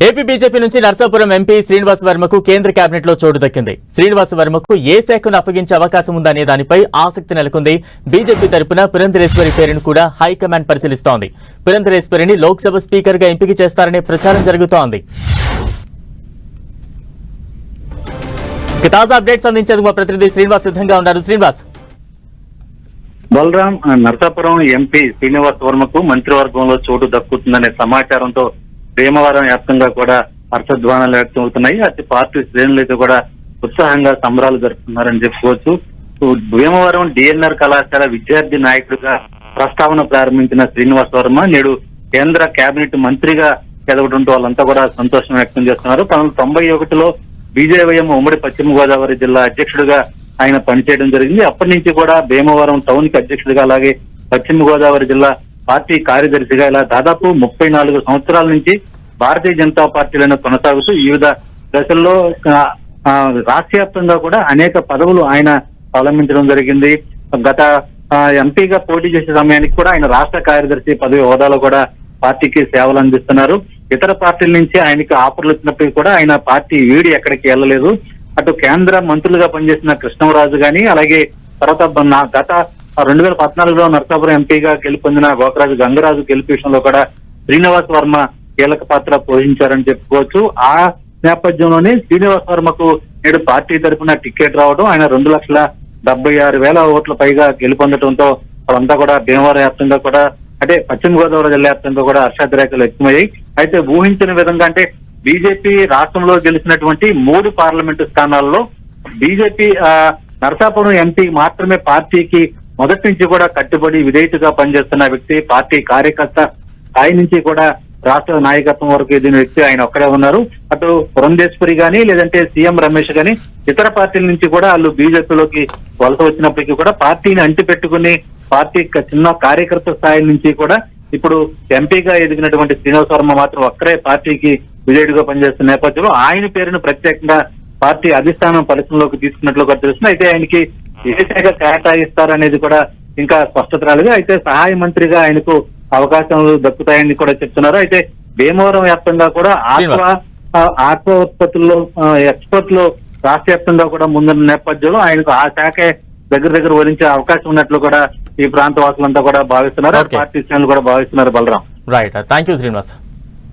AP BJP నుంచి Narsapuram MP Srinivas వర్మకు కేంద్ర cabinet లో చోటు దక్కింది. శ్రీనివాస్ వర్మకు ఏ శాఖను అప్పగించే అవకాశం ఉందనే దానిపై ఆసక్తి నెలకొంది. బీజేపీ తరపున పురంధరేశ్వరి పేరును కూడా హైకమాండ్ పరిశీలిస్తోంది. పురంధరేశ్వరిని లోక్సభ స్పీకర్ గా ఎంపిక చేస్తారనే ప్రచారం జరుగుతోంది. తాజా అప్డేట్స్ అందించేందుకు మా ప్రతినిధి శ్రీనివాస్ సిద్ధంగా ఉన్నారు. శ్రీనివాస్, బలరాం నర్సాపురం ఎంపీ శ్రీనివాస్ వర్మకు మంత్రివర్గంలో చోటు దక్కుతుందనే సమాచారంతో భీమవరం వ్యాప్తంగా కూడా హర్షధ్వానాలు వ్యక్తం అవుతున్నాయి. అతి పార్టీ శ్రేణులైతే కూడా ఉత్సాహంగా సంబరాలు జరుపుతున్నారని చెప్పుకోవచ్చు. భీమవరం డిఎన్ఆర్ కళాశాల విద్యార్థి నాయకుడిగా ప్రస్తావన ప్రారంభించిన శ్రీనివాస్ వర్మ నేడు కేంద్ర కేబినెట్ మంత్రిగా ఎదగడంతో వాళ్ళంతా కూడా సంతోషం వ్యక్తం చేస్తున్నారు. 1991లో బీజేవైఎం ఉమ్మడి పశ్చిమ గోదావరి జిల్లా అధ్యక్షుడిగా ఆయన పనిచేయడం జరిగింది. అప్పటి నుంచి కూడా భీమవరం టౌన్ కి అధ్యక్షుడిగా, అలాగే పశ్చిమ గోదావరి జిల్లా పార్టీ కార్యదర్శిగా ఇలా దాదాపు 34 సంవత్సరాల నుంచి భారతీయ జనతా పార్టీలను కొనసాగుతూ వివిధ దశల్లో రాష్ట్ర వ్యాప్తంగా కూడా అనేక పదవులు ఆయన అవలంబించడం జరిగింది. గత ఎంపీగా పోటీ చేసే సమయానికి కూడా ఆయన రాష్ట్ర కార్యదర్శి పదవి హోదాలో కూడా పార్టీకి సేవలు అందిస్తున్నారు. ఇతర పార్టీల నుంచి ఆయనకి ఆఫర్లు వచ్చినప్పటికీ కూడా ఆయన పార్టీ వీడి ఎక్కడికి వెళ్ళలేదు. అటు కేంద్ర మంత్రులుగా పనిచేసిన కృష్ణరాజు గాని, అలాగే తర్వాత గత 2014లో నర్సాపురం ఎంపీగా గెలుపొందిన గోకరాజు గంగరాజు గెలుపు విషయంలో కూడా శ్రీనివాస్ వర్మ కీలక పాత్ర పోషించారని చెప్పుకోవచ్చు. ఆ నేపథ్యంలోనే శ్రీనివాస్ వర్మకు నేడు పార్టీ తరఫున టికెట్ రావడం, ఆయన 2,76,000 ఓట్ల పైగా గెలుపొందడంతో వాళ్ళంతా కూడా భీమవరం వ్యాప్తంగా కూడా అంటే పశ్చిమ గోదావరి జిల్లా వ్యాప్తంగా కూడా హర్షాతిరేకాలు వ్యక్తమయ్యాయి. అయితే ఊహించిన విధంగా అంటే బీజేపీ రాష్ట్రంలో గెలిచినటువంటి 3 పార్లమెంటు స్థానాల్లో బీజేపీ నర్సాపురం ఎంపీ మాత్రమే పార్టీకి మొదటి నుంచి కూడా కట్టుబడి విధేయతగా పనిచేస్తున్న వ్యక్తి, పార్టీ కార్యకర్త స్థాయి నుంచి కూడా రాష్ట్ర నాయకత్వం వరకు ఎదిగిన వ్యక్తి ఆయన ఒక్కడే ఉన్నారు. అటు పురంధేశ్వరి గాని, లేదంటే సీఎం రమేష్ గాని, ఇతర పార్టీల నుంచి కూడా వాళ్ళు బీజేపీలోకి వలస వచ్చినప్పటికీ కూడా పార్టీని అంటి పెట్టుకుని పార్టీ చిన్న కార్యకర్త స్థాయి నుంచి కూడా ఇప్పుడు ఎంపీగా ఎదిగినటువంటి శ్రీనివాస్ వర్మ మాత్రం ఒక్కరే పార్టీకి విధేయుడిగా పనిచేస్తున్న నేపథ్యంలో ఆయన పేరును ప్రత్యేకంగా పార్టీ అధిష్టానం పరిశ్రమలోకి తీసుకున్నట్లుగా తెలుస్తుంది. అయితే ఆయనకి ఏ శాఖ కేటాయిస్తారనేది కూడా ఇంకా స్పష్టత రాలేదు. అయితే సహాయ మంత్రిగా ఆయనకు అవకాశాలు దక్కుతాయని కూడా చెప్తున్నారు. అయితే భీమవరం వ్యాప్తంగా కూడా ఆక్వా ఉత్పత్తుల్లో ఎక్స్పోర్ట్ లో రాష్ట్ర వ్యాప్తంగా కూడా ముందున్న నేపథ్యంలో ఆయనకు ఆ శాఖ దగ్గర వరించే అవకాశం ఉన్నట్లు కూడా ఈ ప్రాంత వాసులంతా కూడా భావిస్తున్నారు. పార్టీ శ్రేణులు కూడా భావిస్తున్నారు. Balaram, right, thank you Srinivas.